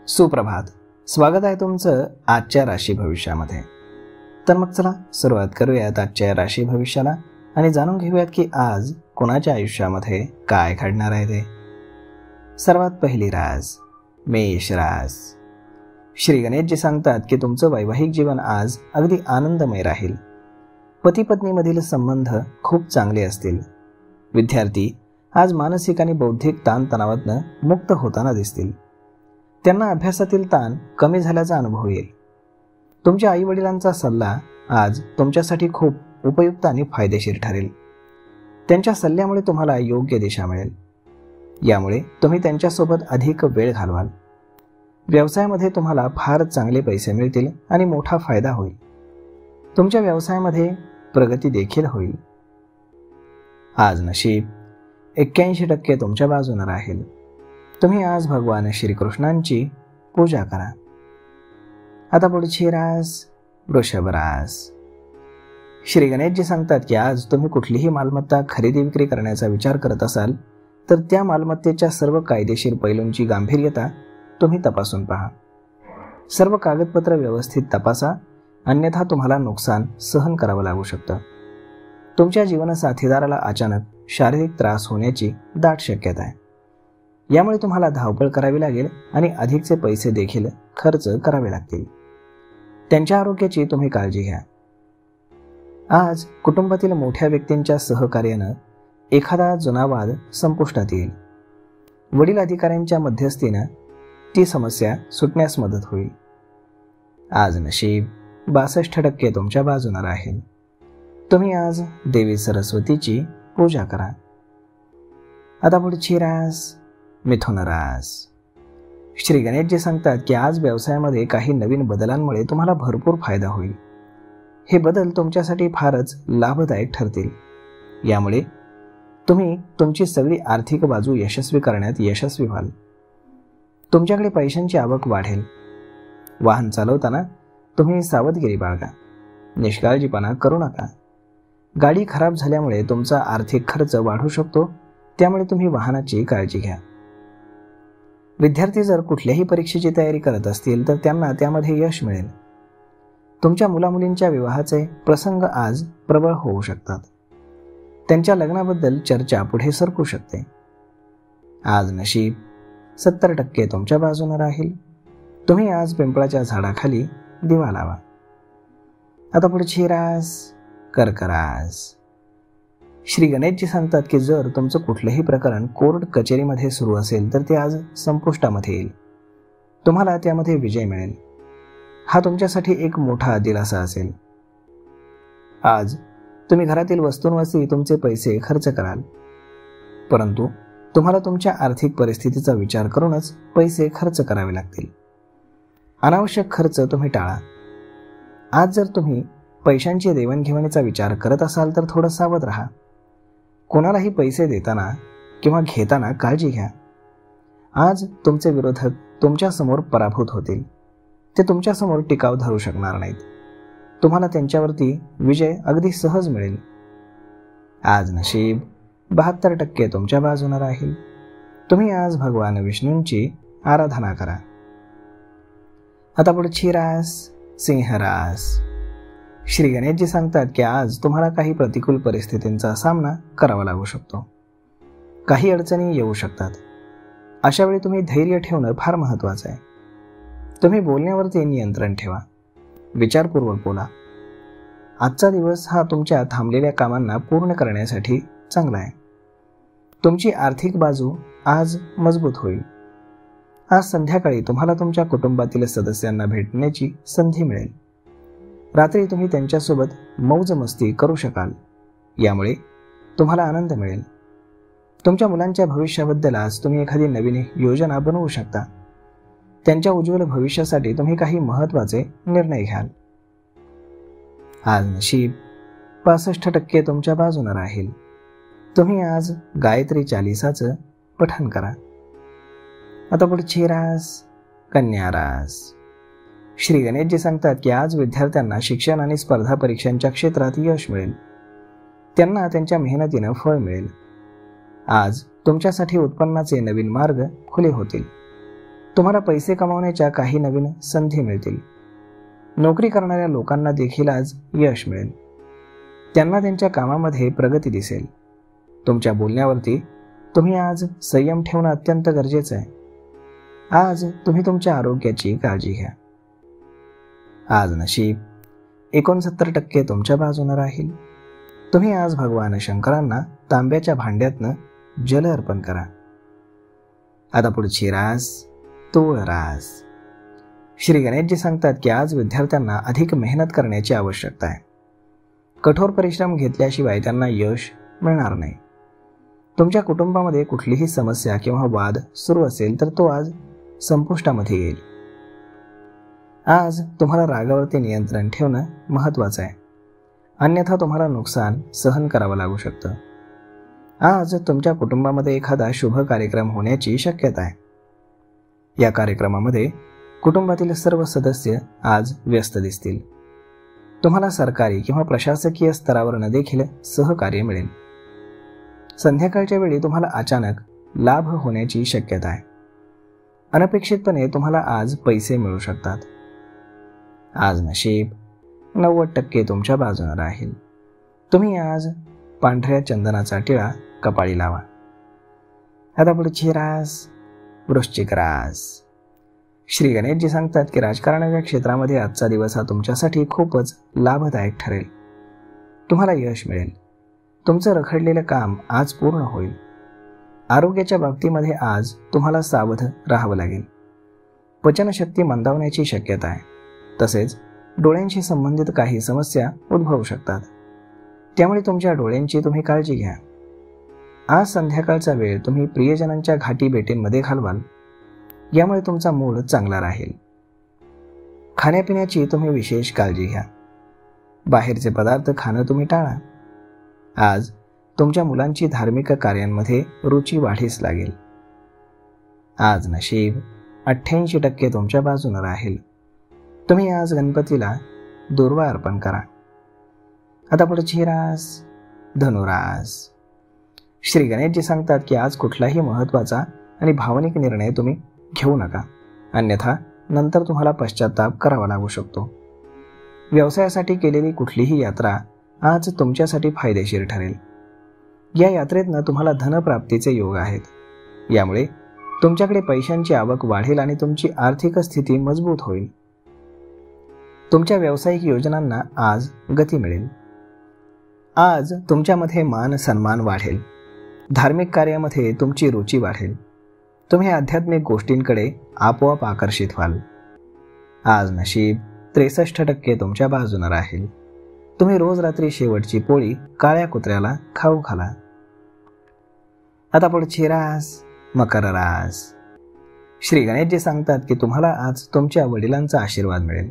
सुप्रभात. स्वागत आहे तुमचं आजच्या राशी भविष्यामध्ये. तर मग चला सुरुवात करूयात आजच्या राशी भविष्याला आणि जाणून घेऊयात की आज कोणाच्या आयुष्यामध्ये काय घडणार आहे ते. सर्वात पहिली रास मेष रास. श्री गणेशजी सांगतात की तुमचं वैवाहिक जीवन आज अगदी आनंदमय राहील. पती पत्नीमधील संबंध खूप चांगले असतील. विद्यार्थी आज मानसिक आणि बौद्धिक ताणतणावातनं मुक्त होताना दिसतील. त्यांना अभ्यासातील ताण कमी झाल्याचा अनुभव येईल. तुमच्या आईवडिलांचा सल्ला आज तुमच्यासाठी खूप उपयुक्त आणि फायदेशीर ठरेल. त्यांच्या सल्ल्यामुळे तुम्हाला योग्य दिशा मिळेल. यामुळे तुम्ही त्यांच्यासोबत अधिक वेळ घालवाल. व्यवसायामध्ये तुम्हाला फार चांगले पैसे मिळतील आणि मोठा फायदा होईल. तुमच्या व्यवसायामध्ये प्रगती देखील होईल. आज नशीब 81% तुमच्या बाजूने राहील. तुम्ही आज भगवान श्रीकृष्णांची पूजा करा. आता पुढची रास वृषभ रास. श्री गणेशजी सांगतात की आज तुम्ही कुठलीही मालमत्ता खरेदी विक्री करण्याचा विचार करत असाल तर त्या मालमत्तेच्या सर्व कायदेशीर पैलूंची गांभीर्यता तुम्ही तपासून पहा. सर्व कागदपत्र व्यवस्थित तपासा, अन्यथा तुम्हाला नुकसान सहन करावं लागू शकतं. तुमच्या जीवनसाथीदाराला अचानक शारीरिक त्रास होण्याची दाट शक्यता आहे. यामुळे तुम्हाला धावपळ करावी लागेल आणि अधिकचे पैसे देखील खर्च करावे लागतील. त्यांच्या आरोग्याची तुम्ही काळजी घ्या. आज कुटुंबातील मोठ्या व्यक्तींच्या सहकार्यानं एखादा जुना वाद संपुष्टात येईल. वडील अधिकाऱ्यांच्या मध्यस्थीनं ती समस्या सुटण्यास मदत होईल. आज नशीब 62% तुमच्या बाजूने राहील. तुम्ही आज देवी सरस्वतीची पूजा करा. आता पुढची रास मिथुन रास. श्री गणेशजी सांगतात की आज व्यवसायामध्ये काही नवीन बदलांमुळे तुम्हाला भरपूर फायदा होईल. हे बदल तुमच्यासाठी फारच लाभदायक ठरतील. यामुळे तुम्ही तुमची सगळी आर्थिक बाजू यशस्वी करण्यात यशस्वी व्हाल. तुमच्याकडे पैशांची आवक वाढेल. वाहन चालवताना तुम्ही सावधगिरी बाळगा. निष्काळजीपणा करू नका. गाडी खराब झाल्यामुळे तुमचा आर्थिक खर्च वाढू शकतो, त्यामुळे तुम्ही वाहनाची काळजी घ्या. विद्यार्थी जर कुठल्याही परीक्षेची तयारी करत असतील तर त्यांना त्यामध्ये यश मिळेल. तुमच्या मुलामुलींच्या विवाहाचे प्रसंग आज प्रबळ होऊ शकतात. त्यांच्या लग्नाबद्दल चर्चा पुढे सरकू शकते. आज नशीब 70% तुमच्या बाजूने राहील. तुम्ही आज पिंपळाच्या झाडाखाली दिवा लावा. आता पुढची रास कर्क रास. श्री गणेशजी सांगतात की जर तुमचं कुठलंही प्रकरण कोर्ट कचेरीमध्ये सुरू असेल तर ते आज संपुष्टामध्ये येईल. तुम्हाला त्यामध्ये विजय मिळेल. हा तुमच्यासाठी एक मोठा दिलासा असेल. आज तुम्ही घरातील वस्तूंवरती तुमचे पैसे खर्च कराल, परंतु तुम्हाला तुमच्या आर्थिक परिस्थितीचा विचार करूनच पैसे खर्च करावे लागतील. अनावश्यक खर्च तुम्ही टाळा. आज जर तुम्ही पैशांची देवाणघेवाणीचा विचार करत असाल तर थोडं सावध राहा. कोणालाही पैसे देताना किंवा घेताना काळजी घ्या. आज तुमचे विरोधक तुमच्यासमोर पराभूत होतील. ते तुमच्यासमोर टिकाव धरू शकणार नाहीत. तुम्हाला त्यांच्यावरती विजय अगदी सहज मिळेल. आज नशीब 72% तुमच्या बाजूने राहील. तुम्ही आज भगवान विष्णूंची आराधना करा. आता पुढची रास सिंह रास. श्री गणेशजी सांगतात की आज तुम्हाला काही प्रतिकूल परिस्थितींचा सामना करावा लागू शकतो. काही अडचणी येऊ शकतात. अशा वेळी तुम्ही धैर्य ठेवणं फार महत्त्वाचं आहे. तुम्ही बोलण्यावरती नियंत्रण ठेवा. विचारपूर्वक बोला. आजचा दिवस हा तुमच्या थांबलेल्या कामांना पूर्ण करण्यासाठी चांगला आहे. तुमची आर्थिक बाजू आज मजबूत होईल. आज संध्याकाळी तुम्हाला तुमच्या कुटुंबातील सदस्यांना भेटण्याची संधी मिळेल. रात्री तुम्ही त्यांच्यासोबत मौज मस्ती करू शकाल. यामुळे तुम्हाला आनंद मिळेल. तुमच्या मुलांच्या भविष्याबद्दल आज तुम्ही एखादी नवीन योजना बनवू शकता. त्यांच्या उज्ज्वल भविष्यासाठी तुम्ही काही महत्त्वाचे निर्णय घ्याल. आज नशीब 65% तुमच्या बाजूने राहील. तुम्ही आज गायत्री चालीसाचं पठण करा. आता पुढची रास कन्या रास. श्री गणेशजी सांगतात की आज विद्यार्थ्यांना शिक्षण आणि स्पर्धा परीक्षांच्या क्षेत्रात यश मिळेल. त्यांना त्यांच्या मेहनतीनं फळ मिळेल. आज तुमच्यासाठी उत्पन्नाचे नवीन मार्ग खुले होतील. तुम्हाला पैसे कमावण्याच्या काही नवीन संधी मिळतील. नोकरी करणाऱ्या लोकांना देखील आज यश मिळेल. त्यांना त्यांच्या कामामध्ये प्रगती दिसेल. तुमच्या बोलण्यावरती तुम्ही आज संयम ठेवणं अत्यंत गरजेचं आहे. आज तुम्ही तुमच्या आरोग्याची काळजी घ्या. आज नशीब 69% तुमच्या बाजूने राहील. तुम्ही आज भगवान शंकरांना तांब्याच्या भांड्यातनं जल अर्पण करा. आता पुढची रास तूळ रास. श्री गणेशजी सांगतात की आज विद्यार्थ्यांना अधिक मेहनत करण्याची आवश्यकता आहे. कठोर परिश्रम घेतल्याशिवाय त्यांना यश मिळणार नाही. तुमच्या कुटुंबामध्ये कुठलीही समस्या किंवा वाद सुरू असेल तर तो आज संपुष्टामध्ये येईल. आज तुम्हाला रागावरती नियंत्रण ठेवणं महत्त्वाचं आहे, अन्यथा तुम्हाला नुकसान सहन करावं लागू शकतं. आज तुमच्या कुटुंबामध्ये एखादा शुभ कार्यक्रम होण्याची शक्यता आहे. या कार्यक्रमामध्ये कुटुंबातील सर्व सदस्य आज व्यस्त दिसतील. तुम्हाला सरकारी किंवा प्रशासकीय स्तरावरनं देखील सहकार्य मिळेल. संध्याकाळच्या वेळी तुम्हाला अचानक लाभ होण्याची शक्यता आहे. अनपेक्षितपणे तुम्हाला आज पैसे मिळू शकतात. आज नशीब 90% तुमच्या बाजूने राहील. तुम्ही आज पांढऱ्या चंदनाचा टिळा कपाळी लावा. आता पुढची रास वृश्चिक रास. श्री गणेशजी सांगतात की राजकारणाच्या क्षेत्रामध्ये आजचा दिवस हा तुमच्यासाठी खूपच लाभदायक ठरेल. तुम्हाला यश मिळेल. तुमचं रखडलेलं काम आज पूर्ण होईल. आरोग्याच्या बाबतीमध्ये आज तुम्हाला सावध राहावं लागेल. पचनशक्ती मंदावण्याची शक्यता आहे. तसेच डोळ्यांशी संबंधित काही समस्या उद्भवू शकतात. त्यामुळे तुमच्या डोळ्यांची तुम्ही काळजी घ्या. आज संध्याकाळचा वेळ तुम्ही प्रियजनांच्या घाटी भेटींमध्ये घालवाल. यामुळे तुमचा मूड चांगला राहील. खाण्यापिण्याची तुम्ही विशेष काळजी घ्या. बाहेरचे पदार्थ खाणं तुम्ही टाळा. आज तुमच्या मुलांची धार्मिक कार्यांमध्ये रुची वाढीस लागेल. आज नशीब 88% तुमच्या बाजूने राहील. तुम्ही आज गणपतीला दुर्वा अर्पण करा. आता पुढची रास धनुरास. श्री गणेशजी सांगतात की आज कुठलाही महत्त्वाचा आणि भावनिक निर्णय तुम्ही घेऊ नका, अन्यथा नंतर तुम्हाला पश्चाताप करावा लागू शकतो. व्यवसायासाठी केलेली कुठलीही यात्रा आज तुमच्यासाठी फायदेशीर ठरेल. या यात्रेतनं तुम्हाला धनप्राप्तीचे योग आहेत. यामुळे तुमच्याकडे पैशांची आवक वाढेल आणि तुमची आर्थिक स्थिती मजबूत होईल. तुमच्या व्यावसायिक योजनांना आज गती मिळेल. आज तुमच्यामध्ये मान सन्मान वाढेल. धार्मिक कार्यामध्ये तुमची रुची वाढेल. तुम्ही आध्यात्मिक गोष्टींकडे आपोआप आकर्षित व्हाल. आज नशीब 63% तुमच्या बाजूने राहील. तुम्ही रोज रात्री शेवटची पोळी काळ्या कुत्र्याला खाऊ घाला. आता पुढची रास मकर रास. श्री गणेशजी सांगतात की तुम्हाला आज तुमच्या वडिलांचा आशीर्वाद मिळेल.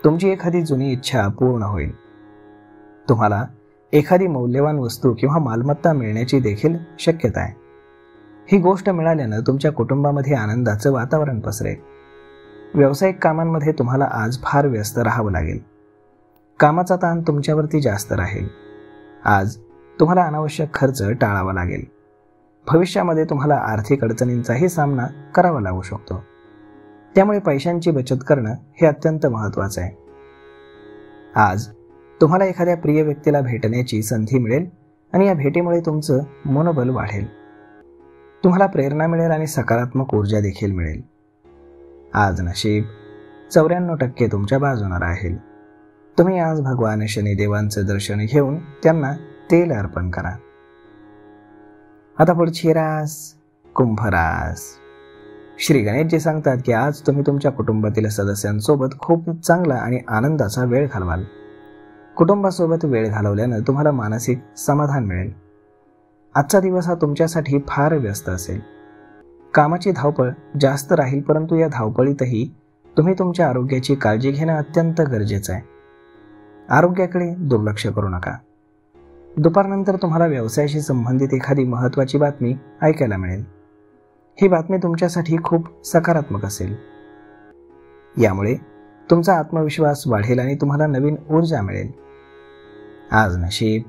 तुमची एखादी जुनी इच्छा पूर्ण होईल. तुम्हाला एखादी मौल्यवान वस्तू किंवा मालमत्ता मिळण्याची देखील शक्यता आहे. ही गोष्ट मिळाल्यानं तुमच्या कुटुंबामध्ये आनंदाचं वातावरण पसरेल. व्यावसायिक कामांमध्ये तुम्हाला आज फार व्यस्त राहावं लागेल. कामाचा ताण तुमच्यावरती जास्त राहील. आज तुम्हाला अनावश्यक खर्च टाळावा लागेल. भविष्यामध्ये तुम्हाला आर्थिक अडचणींचाही सामना करावा लागू शकतो. त्यामुळे पैशांची बचत करणं हे अत्यंत महत्त्वाचं आहे. आज तुम्हाला एखाद्या प्रिय व्यक्तीला भेटण्याची संधी मिळेल आणि या भेटीमुळे तुमचं मनोबल वाढेल. तुम्हाला प्रेरणा मिळेल आणि सकारात्मक ऊर्जा देखील मिळेल. आज नशीब 94% तुमच्या बाजूने राहील. तुम्ही आज भगवान शनिदेवांचं दर्शन घेऊन त्यांना तेल अर्पण करा. आता पुढची रास कुंभ रास. श्री गणेशजी सांगतात की आज तुम्ही तुमच्या कुटुंबातील सदस्यांसोबत खूप चांगला आणि आनंदाचा वेळ घालवाल. कुटुंबासोबत वेळ घालवल्यानं तुम्हाला मानसिक समाधान मिळेल. आजचा दिवस हा तुमच्यासाठी फार व्यस्त असेल. कामाची धावपळ जास्त राहील, परंतु या धावपळीतही तुम्ही तुमच्या आरोग्याची काळजी घेणं अत्यंत गरजेचं आहे. आरोग्याकडे दुर्लक्ष करू नका. दुपारनंतर तुम्हाला व्यवसायाशी संबंधित एखादी महत्त्वाची बातमी ऐकायला मिळेल. ही बातमी तुमच्यासाठी खूप सकारात्मक असेल. यामुळे तुमचा आत्मविश्वास वाढेल आणि तुम्हाला नवीन ऊर्जा मिळेल. आज नशीब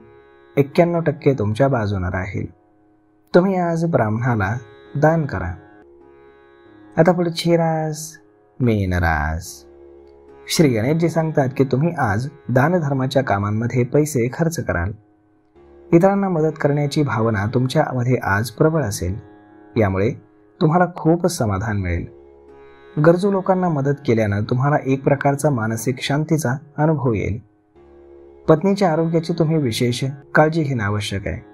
91% तुमच्या बाजूने राहील. तुम्ही आज ब्राह्मणाला दान करा. आता पुढची रास मीन रास. श्री गणेशजी सांगतात की तुम्ही आज दानधर्माच्या कामांमध्ये पैसे खर्च कराल. इतरांना मदत करण्याची भावना तुमच्यामध्ये आज प्रबळ असेल. यामुळे तुम्हाला खूप समाधान मिळेल. गरजू लोकांना मदत केल्यानं तुम्हाला एक प्रकारचा मानसिक शांतीचा अनुभव येईल. पत्नीच्या आरोग्याची तुम्ही विशेष काळजी घेणं आवश्यक आहे.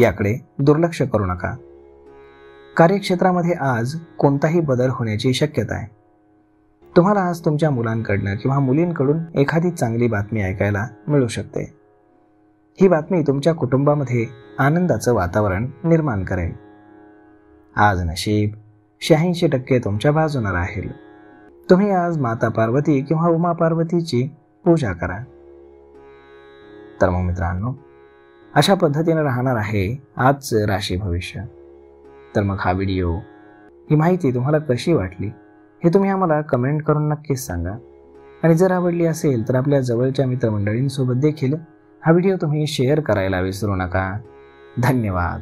याकडे दुर्लक्ष करू नका. कार्यक्षेत्रामध्ये आज कोणताही बदल होण्याची शक्यता आहे. तुम्हाला आज तुमच्या मुलांकडनं किंवा मुलींकडून एखादी चांगली बातमी ऐकायला मिळू शकते. ही बातमी तुमच्या कुटुंबामध्ये आनंदाचं वातावरण निर्माण करेल. आज नशीब 86% तुमच्या बाजूने राहील. तुम्ही आज माता पार्वती किंवा उमा पार्वतीची पूजा करा. तर मग मित्रांनो, अशा पद्धतीने राहणार आहे आजचं राशी भविष्य. तर मग हा व्हिडिओ, ही माहिती तुम्हाला कशी वाटली हे तुम्ही आम्हाला कमेंट करून नक्कीच सांगा. आणि जर आवडली असेल तर आपल्या जवळच्या मित्रमंडळींसोबत देखील हा व्हिडिओ तुम्ही शेअर करायला विसरू नका. धन्यवाद.